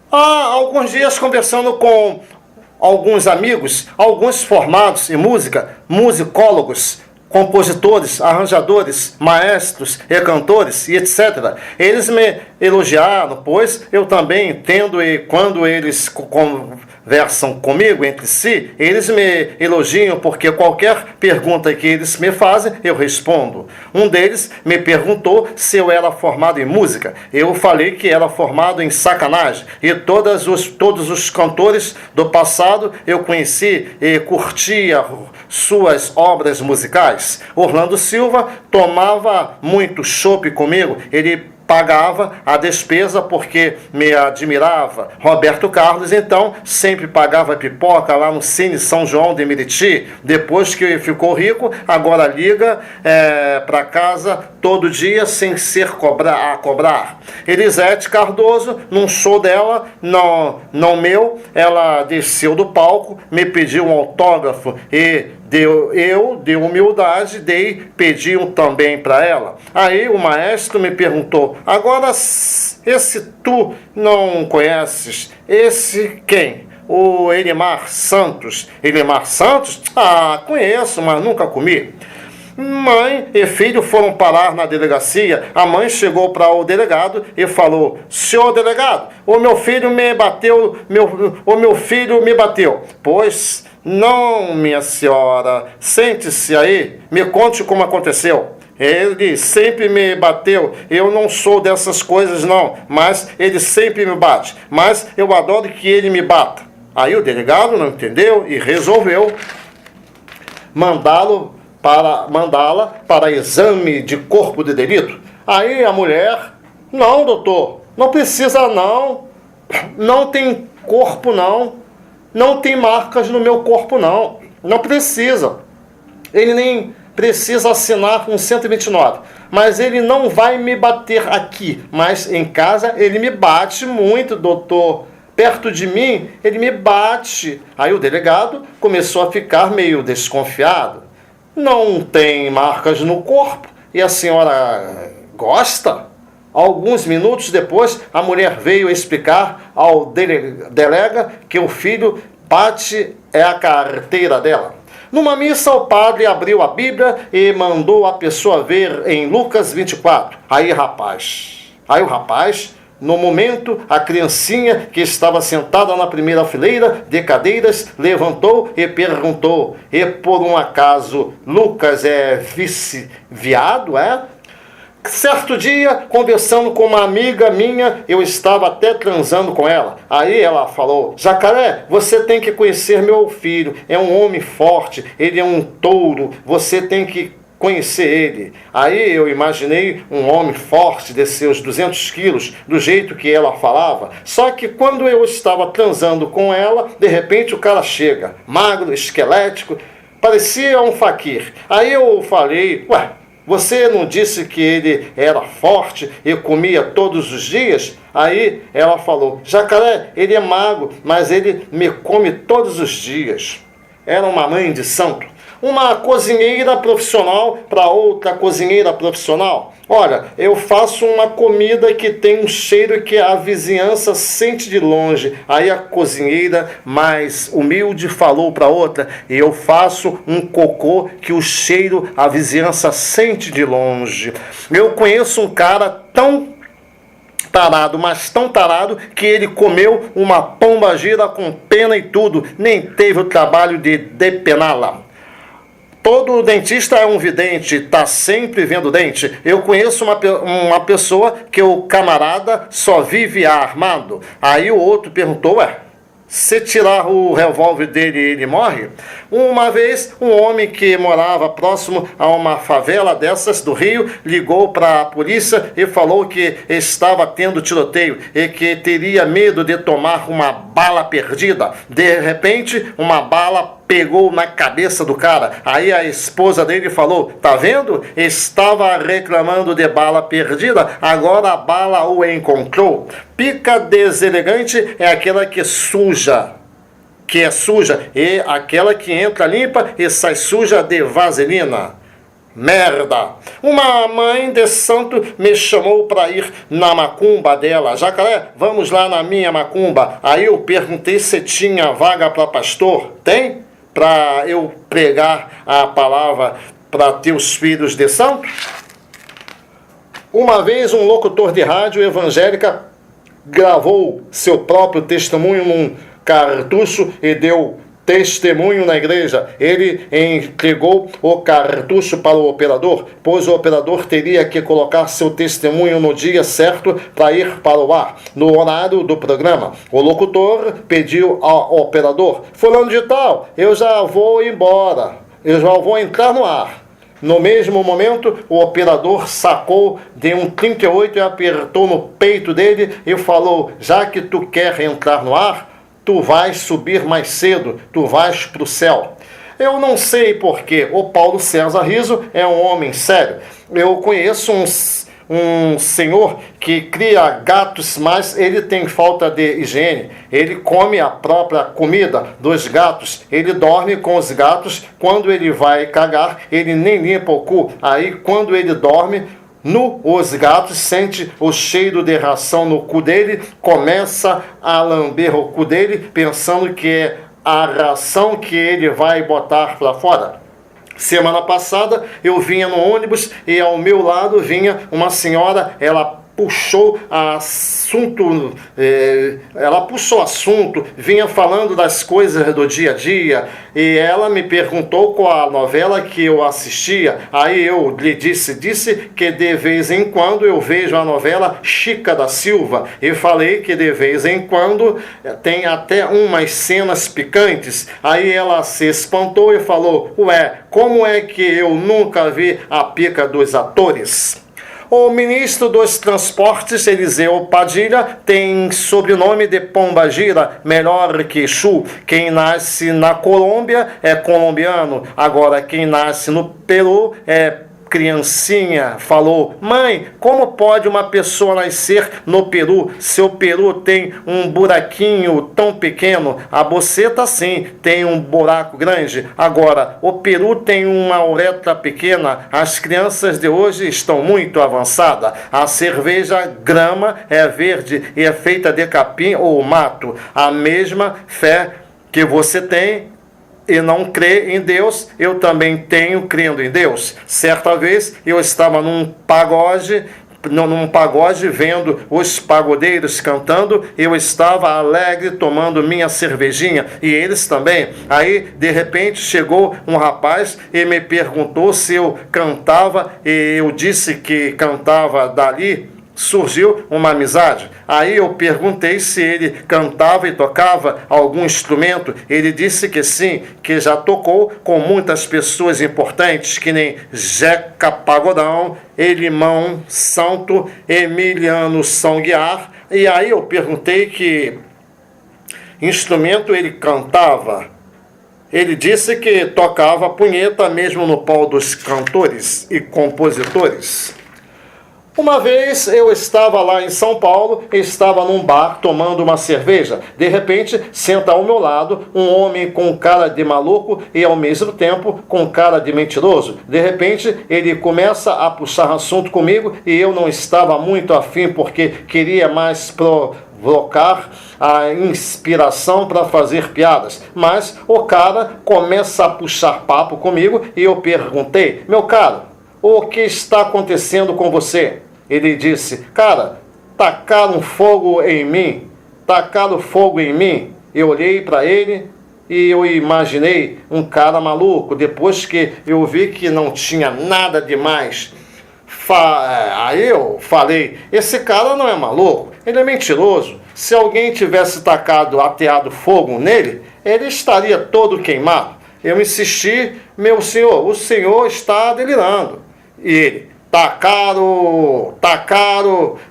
Há alguns dias conversando com alguns amigos, alguns formados em música, musicólogos, compositores, arranjadores, maestros e cantores e etc. Eles me elogiaram, pois eu também entendo, e quando eles conversam comigo entre si, eles me elogiam porque qualquer pergunta que eles me fazem, eu respondo. Um deles me perguntou se eu era formado em música. Eu falei que era formado em sacanagem, e todos os cantores do passado eu conheci e curtia suas obras musicais. Orlando Silva tomava muito chopp comigo, ele pagava a despesa porque me admirava. Roberto Carlos, então, sempre pagava pipoca lá no Cine São João de Meriti. Depois que ficou rico, agora liga para casa todo dia sem ser a cobrar. Elisete Cardoso, num show dela, não meu, ela desceu do palco, me pediu um autógrafo e eu, de humildade, pedi um também para ela. Aí o maestro me perguntou: agora, esse tu não conheces? Esse quem? O Elimar Santos. Elimar Santos? Ah, conheço, mas nunca comi. Mãe e filho foram parar na delegacia. A mãe chegou para o delegado e falou: senhor delegado, o meu filho me bateu, o meu filho me bateu. Pois não, minha senhora, sente-se aí, me conte como aconteceu. Ele sempre me bateu, eu não sou dessas coisas não, mas ele sempre me bate, mas eu adoro que ele me bata. Aí o delegado não entendeu e resolveu mandá-la para exame de corpo de delito. Aí a mulher: não, doutor, não precisa não, não tem corpo não tem marcas no meu corpo não precisa. Ele nem precisa assinar um 129, mas ele não vai me bater aqui, mas em casa ele me bate muito, doutor. Perto de mim ele me bate. Aí o delegado começou a ficar meio desconfiado. Não tem marcas no corpo e a senhora gosta? Alguns minutos depois, a mulher veio explicar ao delega que o filho bate a carteira dela. Numa missa, o padre abriu a Bíblia e mandou a pessoa ver em Lucas 24. Aí o rapaz, no momento, a criancinha que estava sentada na primeira fileira de cadeiras levantou e perguntou: e por um acaso Lucas é vice-viado, é? Certo dia, conversando com uma amiga minha, eu estava até transando com ela. Aí ela falou: Jacaré, você tem que conhecer meu filho, é um homem forte, ele é um touro, você tem que conhecer ele. Aí eu imaginei um homem forte de seus 200 quilos, do jeito que ela falava. Só que quando eu estava transando com ela, de repente o cara chega, magro, esquelético, parecia um faquir. Aí eu falei: ué, você não disse que ele era forte e comia todos os dias? Aí ela falou: Jacaré, ele é magro, mas ele me come todos os dias. Era uma mãe de santo. Uma cozinheira profissional para outra cozinheira profissional. Olha, eu faço uma comida que tem um cheiro que a vizinhança sente de longe. Aí a cozinheira mais humilde falou para outra: eu faço um cocô que o cheiro a vizinhança sente de longe. Eu conheço um cara tão tarado, mas tão tarado, que ele comeu uma pombagira com pena e tudo, nem teve o trabalho de depená-la. Todo dentista é um vidente, está sempre vendo dente. Eu conheço uma pessoa que o camarada só vive armado. Aí o outro perguntou: ué, se tirar o revólver dele, ele morre? Uma vez, um homem que morava próximo a uma favela dessas do Rio ligou para a polícia e falou que estava tendo tiroteio e que teria medo de tomar uma bala perdida. De repente, uma bala pegou na cabeça do cara. Aí a esposa dele falou: tá vendo? Estava reclamando de bala perdida, agora a bala o encontrou. Pica deselegante é aquela que é suja, e aquela que entra limpa e sai suja de vaselina. Merda! Uma mãe de santo me chamou para ir na macumba dela. Jacaré, vamos lá na minha macumba. Aí eu perguntei se tinha vaga para pastor. Tem? Para eu pregar a palavra para teus filhos de santo? Uma vez um locutor de rádio evangélica gravou seu próprio testemunho num cartucho e deu testemunho na igreja. Ele entregou o cartucho para o operador, pois o operador teria que colocar seu testemunho no dia certo para ir para o ar, no horário do programa. O locutor pediu ao operador: fulano de tal, eu já vou embora, eu já vou entrar no ar. No mesmo momento, o operador sacou de um 38 e apertou no peito dele e falou: já que tu quer entrar no ar, tu vais subir mais cedo, tu vais para o céu. Eu não sei porquê. O Paulo César Riso é um homem sério. Eu conheço um senhor que cria gatos, mas ele tem falta de higiene. Ele come a própria comida dos gatos. Ele dorme com os gatos. Quando ele vai cagar, ele nem limpa o cu. Aí, quando ele dorme, os gatos sentem o cheiro de ração no cu dele, começa a lamber o cu dele, pensando que é a ração que ele vai botar para fora. Semana passada eu vinha no ônibus e ao meu lado vinha uma senhora, ela puxou assunto, vinha falando das coisas do dia a dia, e ela me perguntou qual a novela que eu assistia. Aí eu lhe disse que de vez em quando eu vejo a novela Chica da Silva, e falei que de vez em quando tem até umas cenas picantes. Aí ela se espantou e falou: ué, como é que eu nunca vi a pica dos atores? O ministro dos Transportes, Eliseu Padilha, tem sobrenome de Pombagira, melhor que Exu. Quem nasce na Colômbia é colombiano. Agora, quem nasce no Peru é criancinha. Falou: mãe, como pode uma pessoa nascer no Peru? Seu Peru tem um buraquinho tão pequeno. A boceta sim, tem um buraco grande. Agora, o Peru tem uma uretra pequena. As crianças de hoje estão muito avançadas. A cerveja grama é verde e é feita de capim ou mato. A mesma fé que você tem e não crê em Deus, eu também tenho crendo em Deus. Certa vez eu estava num pagode vendo os pagodeiros cantando, eu estava alegre tomando minha cervejinha e eles também. Aí de repente chegou um rapaz e me perguntou se eu cantava, e eu disse que cantava. Dali surgiu uma amizade. Aí eu perguntei se ele cantava e tocava algum instrumento. Ele disse que sim, que já tocou com muitas pessoas importantes, que nem Zeca Pagodão, Elimão Santo, Emiliano São Guiar. E aí eu perguntei que instrumento ele cantava. Ele disse que tocava punheta mesmo no pau dos cantores e compositores. Uma vez eu estava lá em São Paulo, estava num bar tomando uma cerveja. De repente, senta ao meu lado um homem com cara de maluco e ao mesmo tempo com cara de mentiroso. De repente, ele começa a puxar assunto comigo e eu não estava muito afim porque queria mais provocar a inspiração para fazer piadas. Mas o cara começa a puxar papo comigo e eu perguntei: meu caro, o que está acontecendo com você? Ele disse: cara, tacaram fogo em mim. Eu olhei para ele e eu imaginei um cara maluco. Depois que eu vi que não tinha nada demais, aí eu falei: esse cara não é maluco, ele é mentiroso. Se alguém tivesse ateado fogo nele, ele estaria todo queimado. Eu insisti: meu senhor, o senhor está delirando. E ele: tacaram,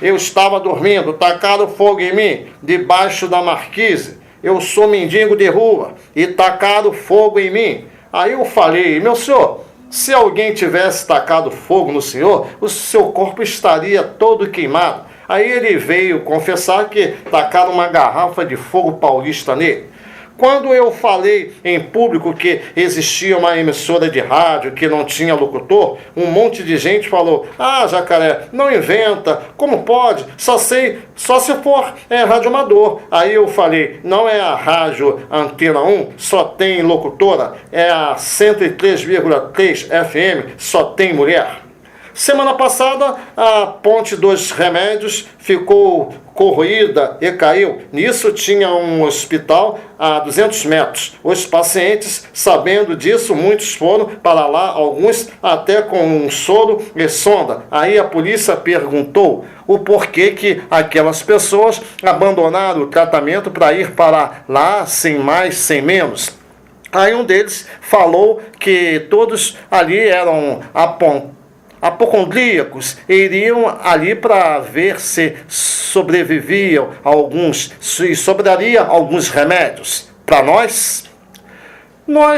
eu estava dormindo, tacaram fogo em mim, debaixo da marquise, eu sou mendigo de rua, e tacaram fogo em mim. Aí eu falei: meu senhor, se alguém tivesse tacado fogo no senhor, o seu corpo estaria todo queimado. Aí ele veio confessar que tacaram uma garrafa de fogo paulista nele. Quando eu falei em público que existia uma emissora de rádio que não tinha locutor, um monte de gente falou: ah, Jacaré, não inventa, como pode? Só se for rádio amador. Aí eu falei: não é a rádio Antena 1, só tem locutora, é a 103,3 FM, só tem mulher. Semana passada, a Ponte dos Remédios ficou corroída e caiu. Nisso tinha um hospital a 200 metros. Os pacientes, sabendo disso, muitos foram para lá, alguns até com um soro e sonda. Aí a polícia perguntou o porquê que aquelas pessoas abandonaram o tratamento para ir para lá sem mais, sem menos. Aí um deles falou que todos ali eram apocondríacos, iriam ali para ver se sobreviviam alguns, se sobraria alguns remédios. Para nós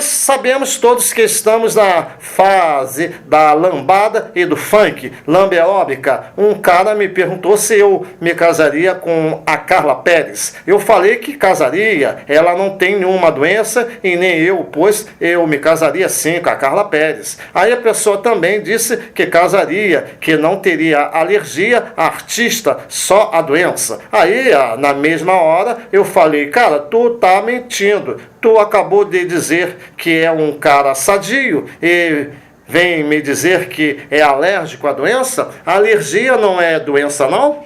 sabemos todos que estamos na fase da lambada e do funk, lamberóbica. Um cara me perguntou se eu me casaria com a Carla Perez. Eu falei que casaria, ela não tem nenhuma doença e nem eu, pois eu me casaria sim com a Carla Perez. Aí a pessoa também disse que casaria, que não teria alergia à artista, só a doença. Aí, na mesma hora, eu falei: cara, tu tá mentindo. Tu acabou de dizer que é um cara sadio e vem me dizer que é alérgico à doença? A alergia não é doença, não?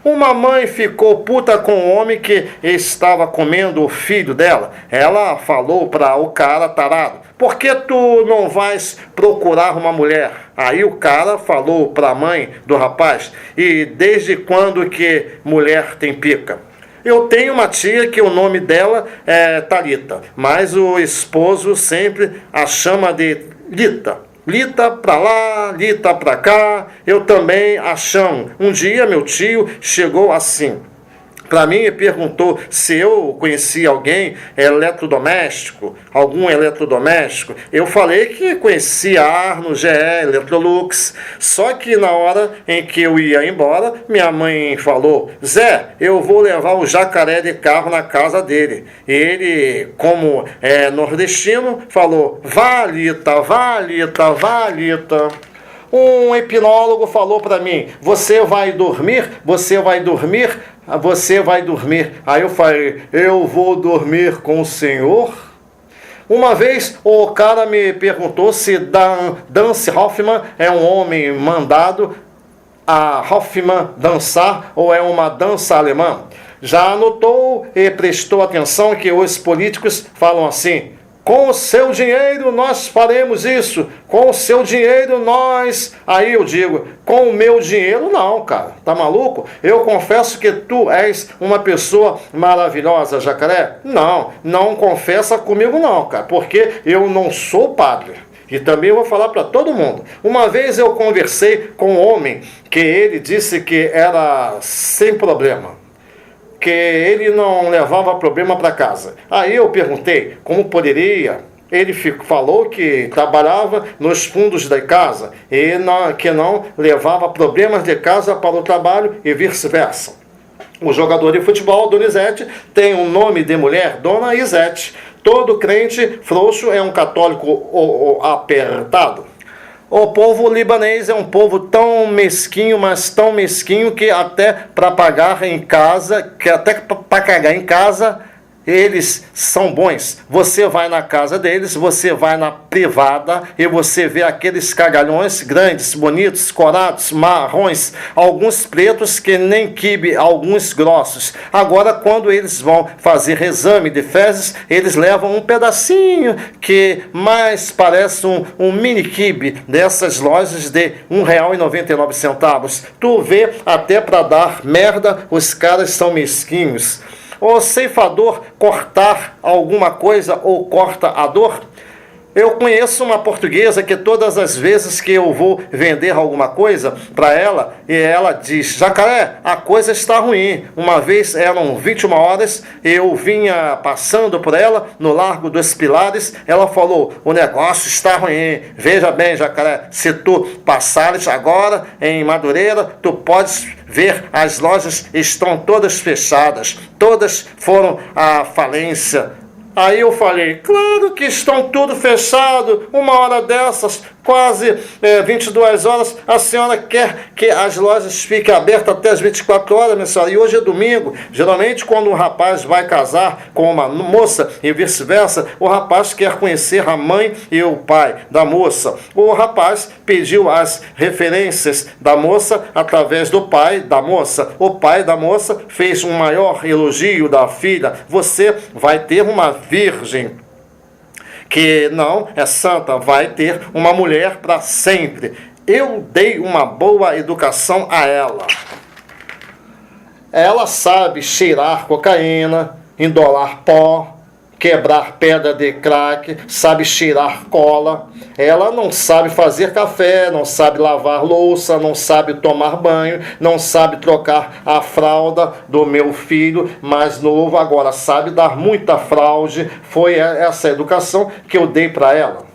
Uma mãe ficou puta com o homem que estava comendo o filho dela. Ela falou para o cara tarado: por que tu não vais procurar uma mulher? Aí o cara falou para a mãe do rapaz: e desde quando que mulher tem pica? Eu tenho uma tia que o nome dela é Thalita, mas o esposo sempre a chama de Lita. Lita pra lá, Lita pra cá, eu também a chamo. Um dia meu tio chegou assim para mim e perguntou se eu conhecia alguém algum eletrodoméstico. Eu falei que conhecia Arno, GE, Electrolux. Só que na hora em que eu ia embora, minha mãe falou: Zé, eu vou levar o Jacaré de carro na casa dele. Ele, como é nordestino, falou: vá, Lita, vá, Lita, vá, Lita. Um hipnólogo falou para mim: você vai dormir, você vai dormir, você vai dormir. Aí eu falei: eu vou dormir com o senhor? Uma vez o cara me perguntou se Dance Hoffman é um homem mandado a Hoffman dançar ou é uma dança alemã. Já anotou e prestou atenção que os políticos falam assim: com o seu dinheiro nós faremos isso, com o seu dinheiro nós... Aí eu digo: com o meu dinheiro não, cara, tá maluco? Eu confesso que tu és uma pessoa maravilhosa, Jacaré. Não confessa comigo não, cara, porque eu não sou padre. E também eu vou falar para todo mundo. Uma vez eu conversei com um homem que ele disse que era sem problema, que ele não levava problema para casa. Aí eu perguntei como poderia. Ele falou que trabalhava nos fundos da casa e que não levava problemas de casa para o trabalho e vice-versa. O jogador de futebol, Donizete, tem um nome de mulher, Dona Izete. Todo crente frouxo é um católico apertado. O povo libanês é um povo tão mesquinho, mas tão mesquinho, que até para pagar em casa, cagar em casa, eles são bons. Você vai na casa deles, você vai na privada e você vê aqueles cagalhões grandes, bonitos, corados, marrons, alguns pretos que nem quibe, alguns grossos. Agora, quando eles vão fazer exame de fezes, eles levam um pedacinho que mais parece um mini quibe dessas lojas de R$1,99. Tu vê, até para dar merda, os caras são mesquinhos. O ceifador cortar alguma coisa ou corta a dor? Eu conheço uma portuguesa que todas as vezes que eu vou vender alguma coisa para ela, e ela diz: Jacaré, a coisa está ruim. Uma vez eram 21 horas, eu vinha passando por ela no Largo dos Pilares, ela falou: o negócio está ruim. Veja bem, Jacaré, se tu passares agora em Madureira, tu podes ver, as lojas estão todas fechadas, todas foram à falência. Aí eu falei, claro que estão tudo fechado, uma hora dessas, quase 22 horas, a senhora quer que as lojas fiquem abertas até as 24 horas, minha senhora, e hoje é domingo. Geralmente quando um rapaz vai casar com uma moça e vice-versa, o rapaz quer conhecer a mãe e o pai da moça. O rapaz pediu as referências da moça através do pai da moça. O pai da moça fez um maior elogio da filha. Você vai ter uma virgem que não é santa, vai ter uma mulher para sempre. Eu dei uma boa educação a ela. Ela sabe cheirar cocaína, endolar pó, quebrar pedra de crack, sabe cheirar cola. Ela não sabe fazer café, não sabe lavar louça, não sabe tomar banho, não sabe trocar a fralda do meu filho mais novo, agora sabe dar muita fraude. Foi essa educação que eu dei para ela.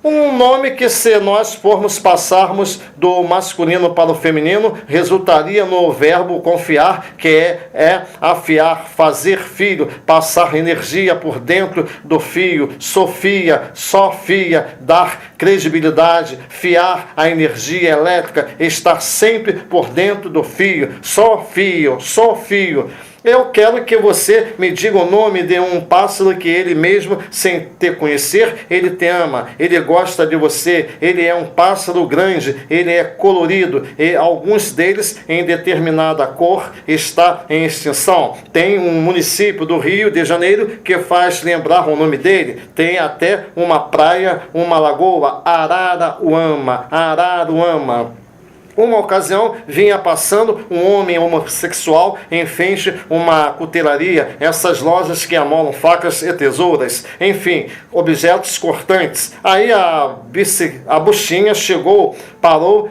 Um nome que, se nós formos passarmos do masculino para o feminino, resultaria no verbo confiar, que é afiar, fazer filho, passar energia por dentro do fio. Sofia, Sofia, dar credibilidade, fiar a energia elétrica, estar sempre por dentro do fio. Só fio. Eu quero que você me diga o nome de um pássaro que ele mesmo, sem te conhecer, ele te ama, ele gosta de você, ele é um pássaro grande, ele é colorido, e alguns deles, em determinada cor, está em extinção. Tem um município do Rio de Janeiro que faz lembrar o nome dele, tem até uma praia, uma lagoa, Araruama. Uma ocasião, vinha passando um homem homossexual em frente a uma cutelaria, essas lojas que amolam facas e tesouras, enfim, objetos cortantes. Aí a bichinha chegou, parou,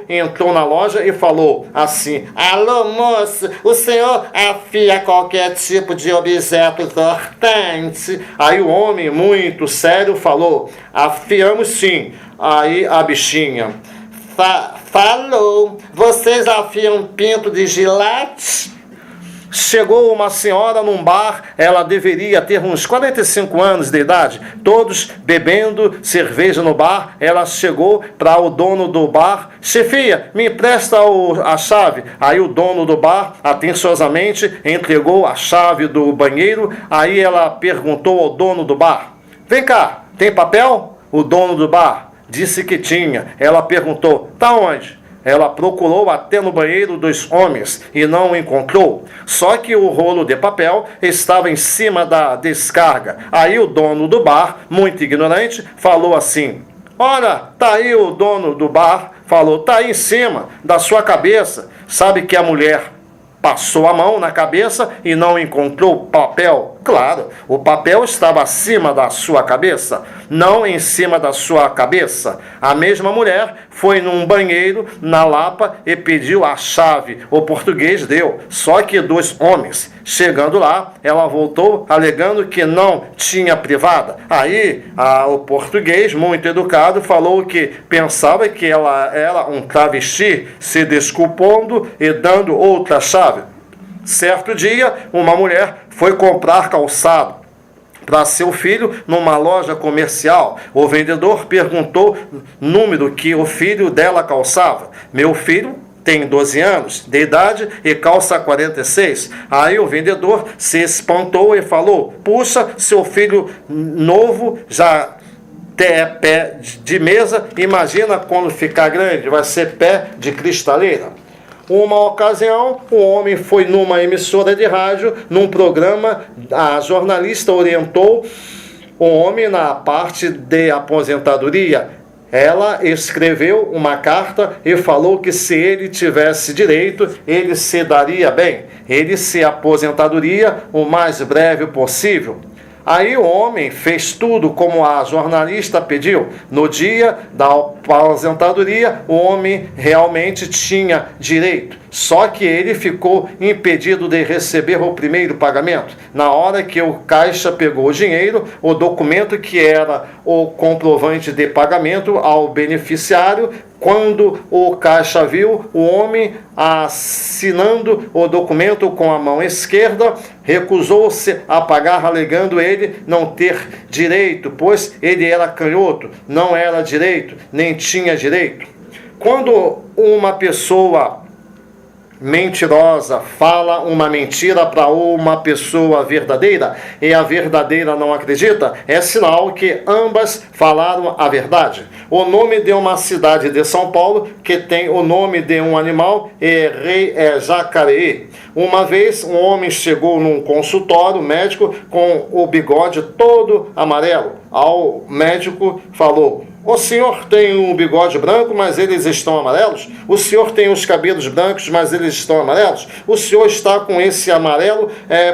entrou na loja e falou assim: alô, moço, o senhor afia qualquer tipo de objeto cortante? Aí o homem, muito sério, falou: afiamos sim. Aí a bichinha: falou, vocês afiam pinto de gilete? Chegou uma senhora num bar, ela deveria ter uns 45 anos de idade, todos bebendo cerveja no bar. Ela chegou para o dono do bar: chefia, me empresta a chave. Aí o dono do bar, atenciosamente, entregou a chave do banheiro. Aí ela perguntou ao dono do bar: vem cá, tem papel? O dono do bar disse que tinha. Ela perguntou: tá onde? Ela procurou até no banheiro dos homens e não encontrou. Só que o rolo de papel estava em cima da descarga. Aí o dono do bar, muito ignorante, falou assim: ora, tá aí. O dono do bar falou: tá aí em cima da sua cabeça. Sabe que a mulher passou a mão na cabeça e não encontrou papel? Claro, o papel estava acima da sua cabeça, não em cima da sua cabeça. A mesma mulher foi num banheiro na Lapa e pediu a chave. O português deu, só que dos homens. Chegando lá, ela voltou alegando que não tinha privada. Aí o português, muito educado, falou que pensava que ela era um travesti, se desculpando e dando outra chave. Certo dia, uma mulher foi comprar calçado para seu filho numa loja comercial. O vendedor perguntou o número que o filho dela calçava. Meu filho tem 12 anos de idade e calça 46. Aí o vendedor se espantou e falou: puxa, seu filho novo já é pé de mesa, imagina quando ficar grande, vai ser pé de cristaleira. Uma ocasião, um homem foi numa emissora de rádio, num programa, a jornalista orientou o homem na parte de aposentadoria. Ela escreveu uma carta e falou que se ele tivesse direito, ele se daria bem. Ele se aposentadoria o mais breve possível. Aí o homem fez tudo como a jornalista pediu. No dia da aposentadoria, o homem realmente tinha direito. Só que ele ficou impedido de receber o primeiro pagamento. Na hora que o caixa pegou o dinheiro, o documento que era o comprovante de pagamento ao beneficiário Quando o caixa viu o homem assinando o documento com a mão esquerda, recusou-se a pagar, alegando ele não ter direito, pois ele era canhoto, não era direito, nem tinha direito. Quando uma pessoa mentirosa fala uma mentira para uma pessoa verdadeira e a verdadeira não acredita, é sinal que ambas falaram a verdade. O nome de uma cidade de São Paulo que tem o nome de um animal é Jacareí. Uma vez um homem chegou num consultório médico com o bigode todo amarelo. Ao médico falou: o senhor tem um bigode branco, mas eles estão amarelos? O senhor tem os cabelos brancos, mas eles estão amarelos? O senhor está com esse amarelo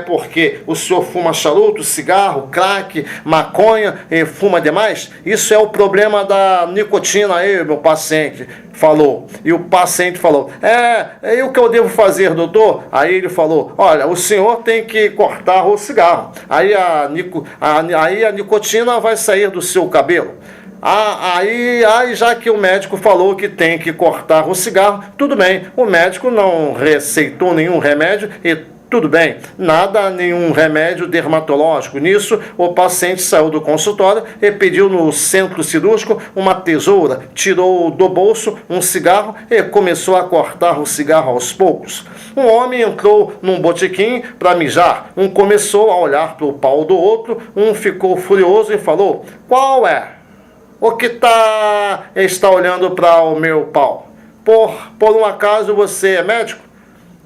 porque o senhor fuma charuto, cigarro, crack, maconha e fuma demais? Isso é o problema da nicotina aí, meu paciente falou. E o paciente falou: e o que eu devo fazer, doutor? Aí ele falou: olha, o senhor tem que cortar o cigarro. Aí a nicotina vai sair do seu cabelo. Aí já que o médico falou que tem que cortar o cigarro, tudo bem, o médico não receitou nenhum remédio e tudo bem, nenhum remédio dermatológico. Nisso, o paciente saiu do consultório e pediu no centro cirúrgico uma tesoura, tirou do bolso um cigarro e começou a cortar o cigarro aos poucos. Um homem entrou num botequim para mijar, um começou a olhar para o pau do outro, um ficou furioso e falou: qual é? O que está olhando para o meu pau? Por um acaso você é médico?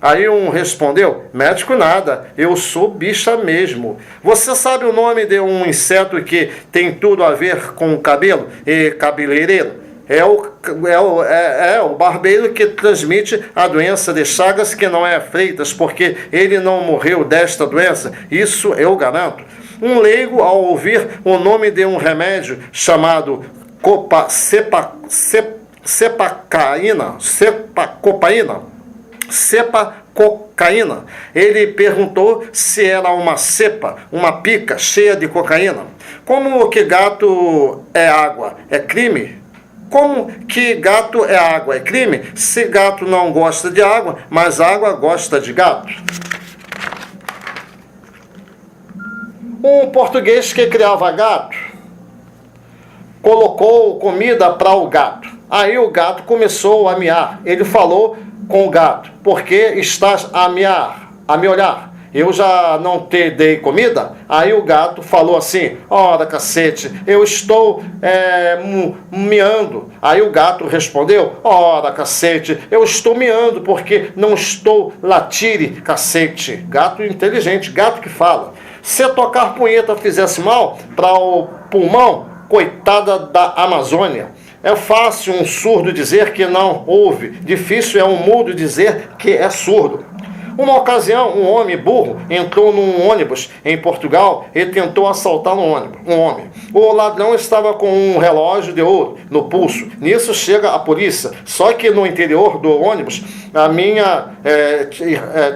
Aí um respondeu: médico nada, eu sou bicha mesmo. Você sabe o nome de um inseto que tem tudo a ver com o cabelo e cabeleireiro? É o barbeiro que transmite a doença de Chagas, que não é Freitas, porque ele não morreu desta doença, isso eu garanto. Um leigo, ao ouvir o nome de um remédio chamado cepacocaína, ele perguntou se era uma cepa, uma pica cheia de cocaína. Como que gato é água? É crime? Como que gato é água? É crime? Se gato não gosta de água, mas água gosta de gato. Um português que criava gato colocou comida para o gato. Aí o gato começou a miar. Ele falou com o gato: por que estás a miar, a me olhar? Eu já não te dei comida? Aí o gato falou assim: ora cacete, eu estou miando. Aí o gato respondeu: ora cacete, eu estou miando porque não estou latire cacete. Gato inteligente, gato que fala. Se tocar punheta fizesse mal para o pulmão, coitada da Amazônia. É fácil um surdo dizer que não ouve, difícil é um mudo dizer que é surdo. Uma ocasião, um homem burro entrou num ônibus em Portugal e tentou assaltar um homem. O ladrão estava com um relógio de ouro no pulso. Nisso chega a polícia. Só que no interior do ônibus,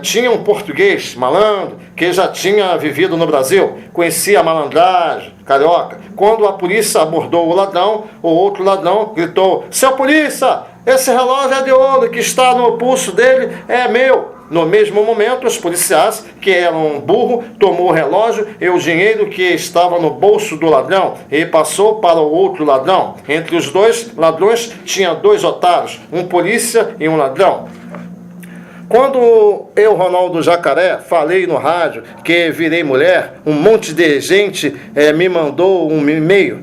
tinha um português malandro que já tinha vivido no Brasil. Conhecia a malandragem carioca. Quando a polícia abordou o ladrão, o outro ladrão gritou: seu polícia, esse relógio é de ouro que está no pulso dele, é meu. No mesmo momento, os policiais, que eram burro, tomou o relógio e o dinheiro que estava no bolso do ladrão e passou para o outro ladrão. Entre os dois ladrões tinha dois otários, um polícia e um ladrão. Quando eu, Ronaldo Jacaré, falei no rádio que virei mulher, um monte de gente me mandou um e-mail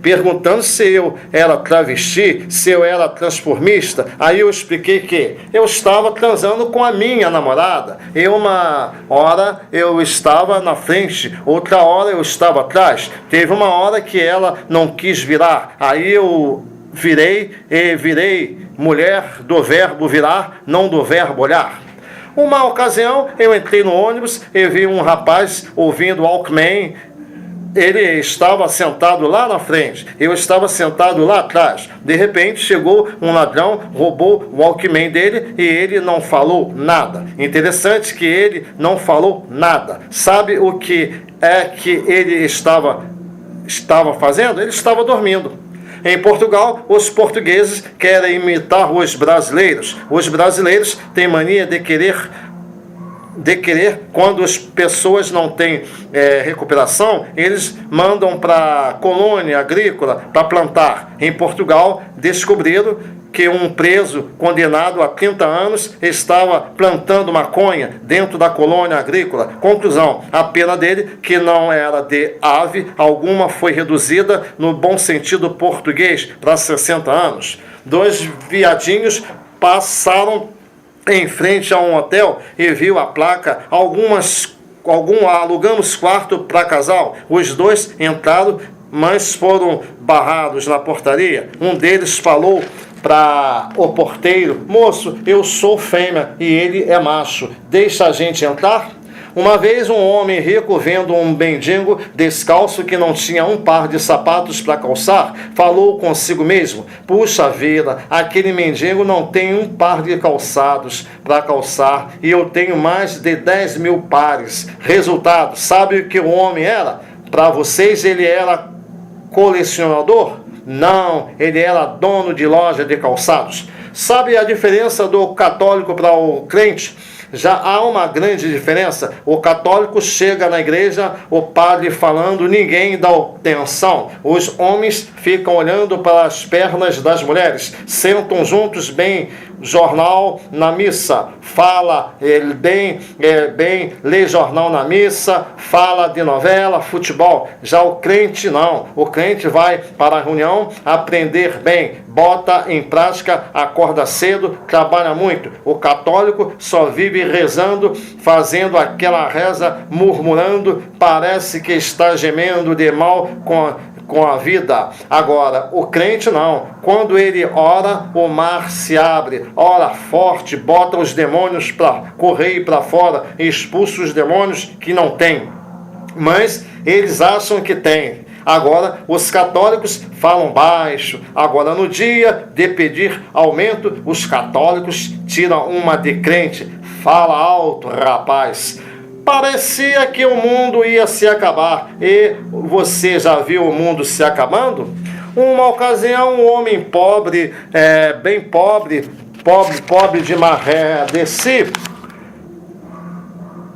perguntando se eu era travesti, se eu era transformista. Aí eu expliquei que eu estava transando com a minha namorada. E uma hora eu estava na frente, outra hora eu estava atrás. Teve uma hora que ela não quis virar. Aí eu virei mulher do verbo virar, não do verbo olhar. Uma ocasião, eu entrei no ônibus e vi um rapaz ouvindo Walkman. Ele estava sentado lá na frente, eu estava sentado lá atrás. De repente, chegou um ladrão, roubou o Walkman dele e ele não falou nada. Interessante que ele não falou nada. Sabe o que é que ele estava fazendo? Ele estava dormindo. Em Portugal, os portugueses querem imitar os brasileiros. Os brasileiros têm mania de querer, quando as pessoas não têm recuperação, eles mandam para a colônia agrícola para plantar. Em Portugal, descobriram que um preso condenado a 30 anos estava plantando maconha dentro da colônia agrícola. Conclusão, a pena dele, que não era de ave alguma, foi reduzida no bom sentido português para 60 anos. 2 viadinhos passaram em frente a um hotel e viu a placa alugamos quarto para casal. Os 2 entraram, mas foram barrados na portaria. Um deles falou para o porteiro: moço, eu sou fêmea e ele é macho, deixa a gente entrar? Uma vez um homem rico, vendo um mendigo descalço que não tinha um par de sapatos para calçar, falou consigo mesmo: puxa vida, aquele mendigo não tem um par de calçados para calçar e eu tenho mais de 10 mil pares. Resultado, sabe o que o homem era? Para vocês ele era colecionador? Não, ele era dono de loja de calçados. Sabe a diferença do católico para o crente? Já há uma grande diferença. O católico chega na igreja, o padre falando, ninguém dá atenção. Os homens ficam olhando para as pernas das mulheres, sentam juntos, bem jornal na missa, fala bem, lê jornal na missa, fala de novela, futebol. Já o crente não. O crente vai para a reunião aprender bem, bota em prática, acorda cedo, trabalha muito. O católico só vive rezando, fazendo aquela reza, murmurando, parece que está gemendo de mal com a vida. Agora, o crente não. Quando ele ora, o mar se abre, ora forte, bota os demônios para correr para fora, expulsa os demônios que não tem, mas eles acham que tem. Agora, os católicos falam baixo. Agora, no dia de pedir aumento, os católicos tiram uma de crente. Fala alto, rapaz. Parecia que o mundo ia se acabar. E você já viu o mundo se acabando? Uma ocasião, um homem pobre, bem pobre de maré de si,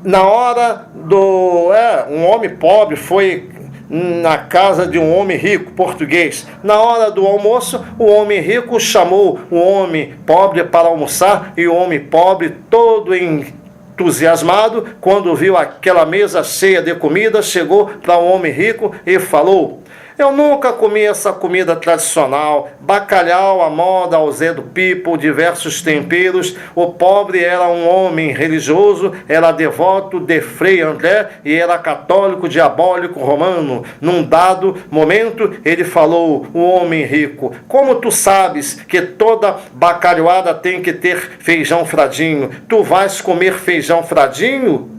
na hora do... um homem pobre foi na casa de um homem rico português. Na hora do almoço, o homem rico chamou o homem pobre para almoçar, e o homem pobre, todo entusiasmado, quando viu aquela mesa cheia de comida, chegou para o homem rico e falou: eu nunca comi essa comida tradicional, bacalhau à moda, ao Zé do Pipo, diversos temperos. O pobre era um homem religioso, era devoto de Frei André e era católico diabólico romano. Num dado momento, ele falou: o homem rico, como tu sabes que toda bacalhoada tem que ter feijão fradinho? Tu vais comer feijão fradinho?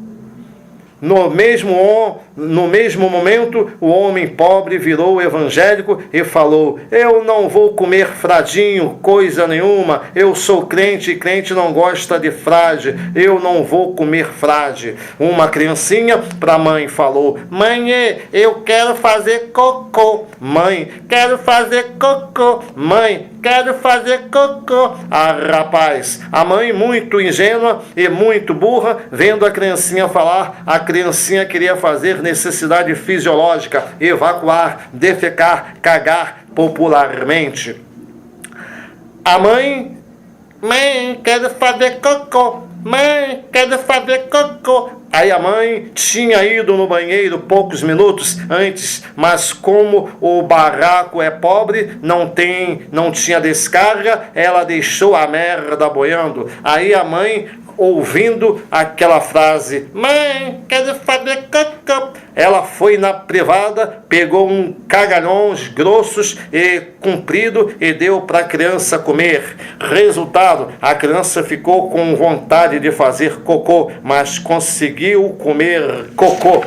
No mesmo momento, o homem pobre virou evangélico e falou: eu não vou comer fradinho, coisa nenhuma, eu sou crente e crente não gosta de frade, eu não vou comer frade. Uma criancinha para a mãe falou: mãe, eu quero fazer cocô. Mãe, quero fazer cocô. Mãe, quero fazer cocô. Ah, rapaz, a mãe, muito ingênua e muito burra, vendo a criancinha falar, a criancinha queria fazer necessidade fisiológica, evacuar, defecar, cagar popularmente. A mãe, quero fazer cocô. Mãe, quero fazer cocô. Aí a mãe tinha ido no banheiro poucos minutos antes, mas como o barraco é pobre, não tinha descarga, ela deixou a merda boiando. Aí a mãe, ouvindo aquela frase: mãe, quero fazer cocô, ela foi na privada, pegou um cagalhões grossos e comprido e deu para a criança comer. Resultado, a criança ficou com vontade de fazer cocô, mas conseguiu comer cocô.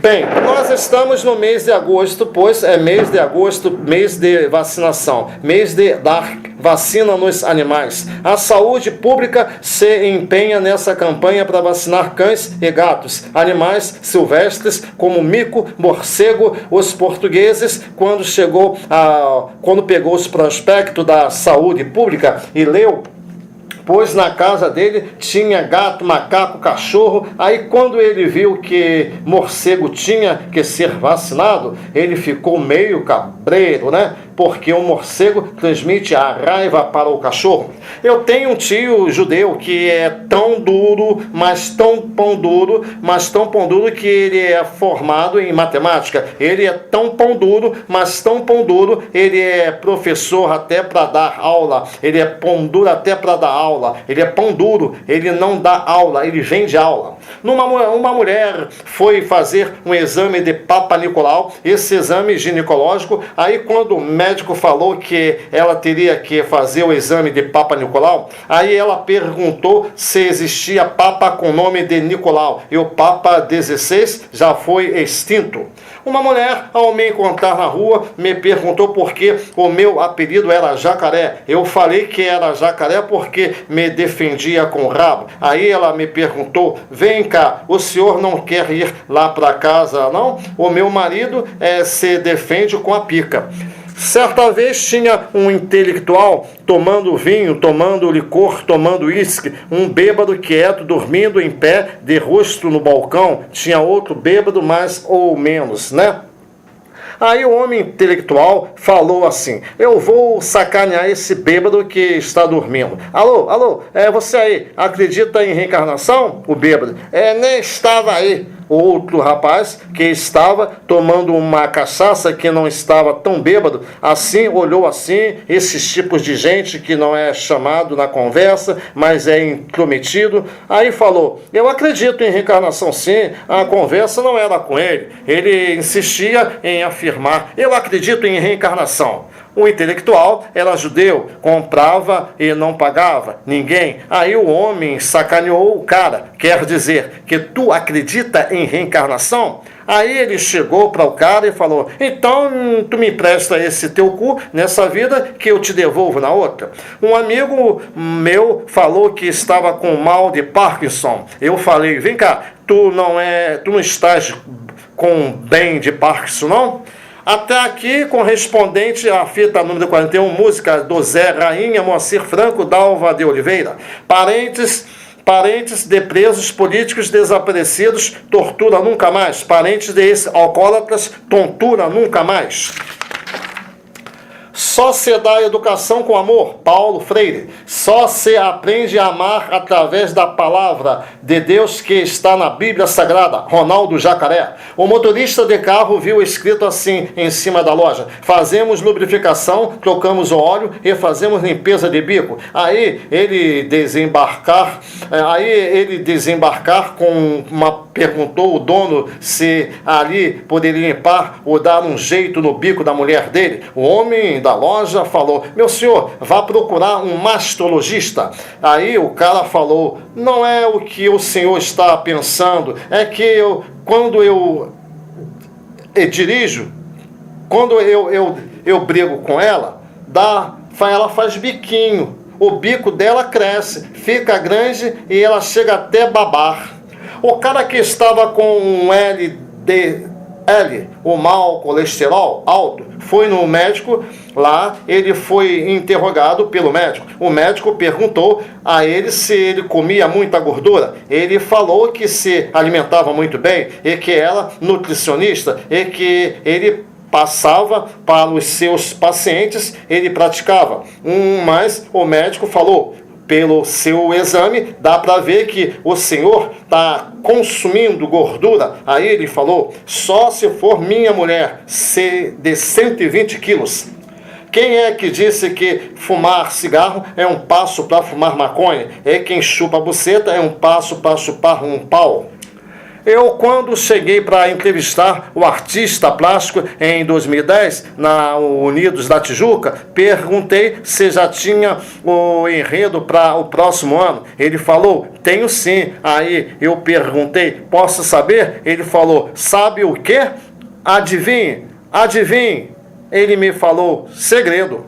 Bem, nós estamos no mês de agosto, pois é mês de agosto, mês de vacinação, mês de dar vacina nos animais. A saúde pública se empenha nessa campanha para vacinar cães e gatos, animais silvestres como mico, morcego. Os portugueses, quando pegou os prospectos da saúde pública e leu, pois na casa dele tinha gato, macaco, cachorro. Aí quando ele viu que morcego tinha que ser vacinado, ele ficou meio cabreiro, né? Porque o morcego transmite a raiva para o cachorro. Eu tenho um tio judeu que é tão duro, mas tão pão duro, que ele é formado em matemática. Ele é tão pão duro, mas tão pão duro, ele é professor até para dar aula. Ele é pão duro até para dar aula. Ele é pão duro, ele não dá aula, ele vende aula. Uma mulher foi fazer um exame de Papa Nicolau, esse exame ginecológico. Aí quando o médico falou que ela teria que fazer o exame de Papa Nicolau, aí ela perguntou se existia Papa com nome de Nicolau, e o Papa XVI já foi extinto. Uma mulher, ao me encontrar na rua, me perguntou por que o meu apelido era Jacaré. Eu falei que era Jacaré porque me defendia com o rabo. Aí ela me perguntou: vem cá, o senhor não quer ir lá para casa, não? O meu marido se defende com a pica. Certa vez tinha um intelectual tomando vinho, tomando licor, tomando uísque, um bêbado quieto, dormindo em pé, de rosto no balcão. Tinha outro bêbado, mais ou menos, né? Aí o homem intelectual falou assim: eu vou sacanear esse bêbado que está dormindo. Alô, você aí, acredita em reencarnação? O bêbado: nem estava aí. O outro rapaz, que estava tomando uma cachaça, que não estava tão bêbado, assim, olhou assim, esses tipos de gente que não é chamado na conversa, mas é intrometido. Aí falou: eu acredito em reencarnação sim. A conversa não era com ele. Ele insistia em afirmar: eu acredito em reencarnação. O intelectual era judeu, comprava e não pagava ninguém. Aí o homem sacaneou o cara: quer dizer que tu acredita em reencarnação? Aí ele chegou para o cara e falou: então tu me empresta esse teu cu nessa vida que eu te devolvo na outra. Um amigo meu falou que estava com mal de Parkinson. Eu falei: vem cá, tu não estás com bem de Parkinson, não? Até aqui, correspondente à fita número 41, música do Zé Rainha, Moacir Franco, Dalva de Oliveira. Parentes de presos políticos desaparecidos, tortura nunca mais. Parentes de ex-alcoólatras, tortura nunca mais. Só se dá educação com amor, Paulo Freire. Só se aprende a amar através da palavra de Deus que está na Bíblia Sagrada, Ronaldo Jacaré. O motorista de carro viu escrito assim em cima da loja: fazemos lubrificação, trocamos o óleo e fazemos limpeza de bico. Aí ele desembarcar perguntou o dono se ali poderia limpar ou dar um jeito no bico da mulher dele. O homem da loja falou: meu senhor, vá procurar um mastologista. Aí o cara falou: não é o que o senhor está pensando, é que quando eu dirijo, quando eu brigo com ela, ela faz biquinho, o bico dela cresce, fica grande e ela chega até babar. O cara que estava com um LDL, o mau colesterol alto, foi no médico lá. Ele foi interrogado pelo médico. O médico perguntou a ele se ele comia muita gordura. Ele falou que se alimentava muito bem e que era nutricionista e que ele passava para os seus pacientes, ele praticava. Mas o médico falou: pelo seu exame, dá para ver que o senhor está consumindo gordura. Aí ele falou: só se for minha mulher de 120 quilos. Quem é que disse que fumar cigarro é um passo para fumar maconha? É quem chupa a buceta é um passo para chupar um pau. Eu, quando cheguei para entrevistar o artista plástico em 2010, na Unidos da Tijuca, perguntei se já tinha o enredo para o próximo ano. Ele falou: tenho sim. Aí eu perguntei: posso saber? Ele falou: sabe o quê? Adivinhe. Ele me falou: segredo.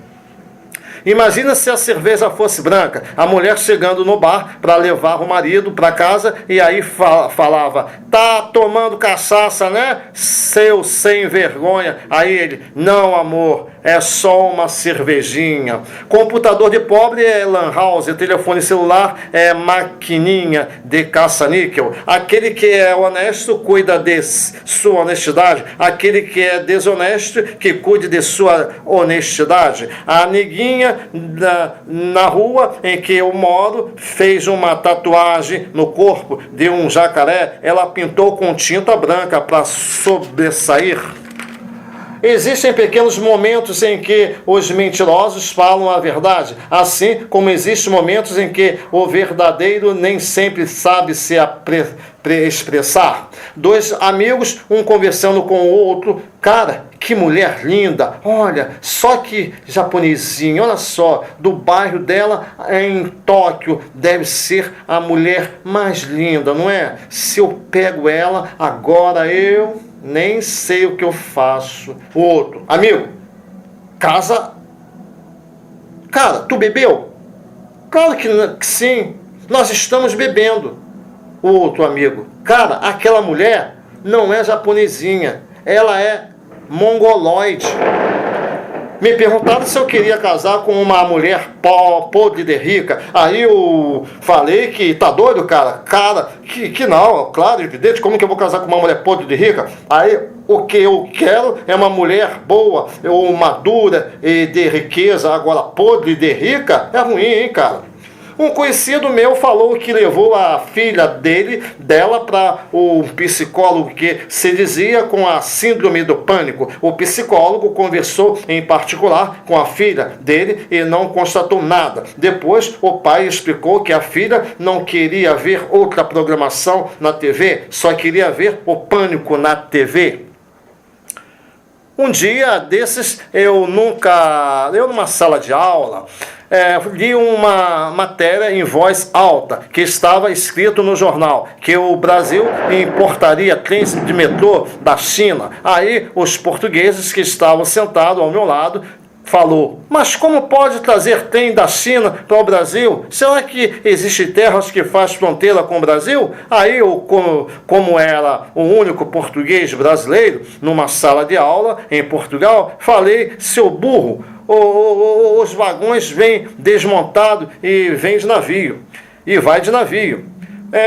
Imagina se a cerveja fosse branca, a mulher chegando no bar para levar o marido para casa e aí falava: tá tomando cachaça, né? Seu sem vergonha. Aí ele: não, amor, é só uma cervejinha. Computador de pobre é lan house, telefone celular é maquininha de caça-níquel. Aquele que é honesto cuida de sua honestidade, aquele que é desonesto que cuide de sua honestidade. A neguinha na rua em que eu moro fez uma tatuagem no corpo de um jacaré. Ela pintou com tinta branca para sobressair. Existem pequenos momentos em que os mentirosos falam a verdade, assim como existem momentos em que o verdadeiro nem sempre sabe se expressar. Dois amigos, um conversando com o outro: cara, que mulher linda, olha, só que japonesinha, olha só, do bairro dela em Tóquio, deve ser a mulher mais linda, não é? Se eu pego ela, agora eu nem sei o que eu faço. O outro: amigo, casa... Cara, tu bebeu? Claro que sim, nós estamos bebendo. O outro amigo: cara, aquela mulher não é japonesinha, ela é mongoloide. Me perguntaram se eu queria casar com uma mulher podre de rica. Aí eu falei que tá doido, cara? Cara, que não, claro, evidente, como que eu vou casar com uma mulher podre de rica? Aí o que eu quero é uma mulher boa, ou madura e de riqueza. Agora, podre de rica é ruim, hein, cara? Um conhecido meu falou que levou a filha dela para o psicólogo que se dizia com a síndrome do pânico. O psicólogo conversou em particular com a filha dele e não constatou nada. Depois, o pai explicou que a filha não queria ver outra programação na TV, só queria ver o pânico na TV. Um dia desses, eu numa sala de aula, li uma matéria em voz alta, que estava escrito no jornal, que o Brasil importaria trens de metrô da China. Aí os portugueses que estavam sentados ao meu lado falou: mas como pode trazer trem da China para o Brasil? Será que existem terras que faz fronteira com o Brasil? Aí eu, como era o único português brasileiro numa sala de aula em Portugal, falei: seu burro, os vagões vêm desmontados e vêm de navio, e vai de navio.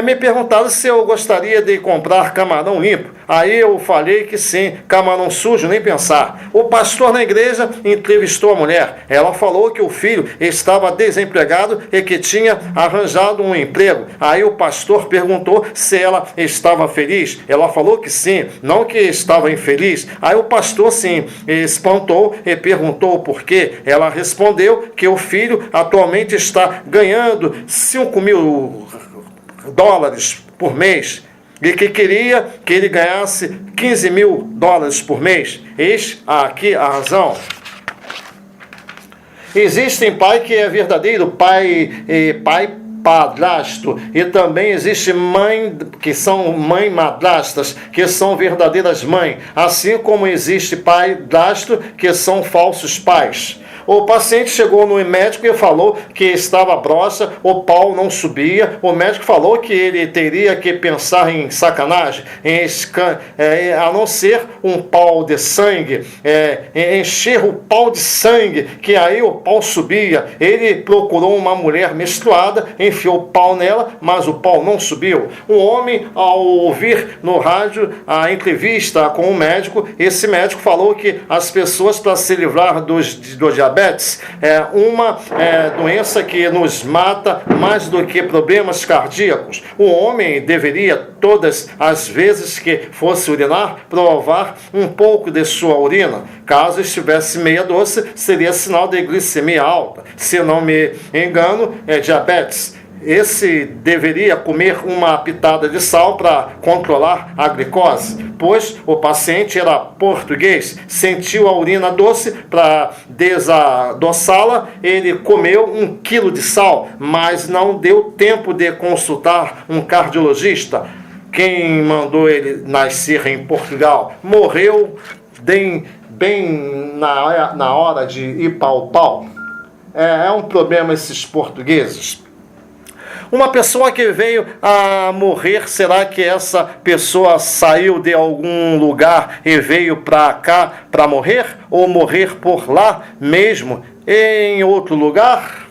Me perguntaram se eu gostaria de comprar camarão limpo. Aí eu falei que sim, camarão sujo, nem pensar. O pastor na igreja entrevistou a mulher. Ela falou que o filho estava desempregado e que tinha arranjado um emprego. Aí o pastor perguntou se ela estava feliz. Ela falou que sim, não que estava infeliz. Aí o pastor sim espantou e perguntou por quê. Ela respondeu que o filho atualmente está ganhando 5.000 dólares por mês e que queria que ele ganhasse 15.000 dólares por mês. Eis aqui a razão. Existem pai que é verdadeiro pai padrasto, e também existe mãe que são mãe madrastas, que são verdadeiras mães, assim como existe padrasto que são falsos pais. O paciente chegou no médico e falou que estava broxa, o pau não subia. O médico falou que ele teria que pensar em sacanagem, a não ser um pau de sangue, encher o pau de sangue, que aí o pau subia. Ele procurou uma mulher menstruada, enfiou o pau nela, mas o pau não subiu. Um homem, ao ouvir no rádio a entrevista com o médico, esse médico falou que as pessoas, para se livrar do diabetes, é uma doença que nos mata mais do que problemas cardíacos. O homem deveria, todas as vezes que fosse urinar, provar um pouco de sua urina. Caso estivesse meia doce, seria sinal de glicemia alta. Se não me engano, é diabetes. Esse deveria comer uma pitada de sal para controlar a glicose, pois o paciente era português, sentiu a urina doce. Para desadoçá-la, ele comeu 1 quilo de sal, mas não deu tempo de consultar um cardiologista. Quem mandou ele nascer em Portugal morreu bem na hora de ir para o pau. É um problema esses portugueses. Uma pessoa que veio a morrer, será que essa pessoa saiu de algum lugar e veio para cá para morrer? Ou morrer por lá mesmo, em outro lugar?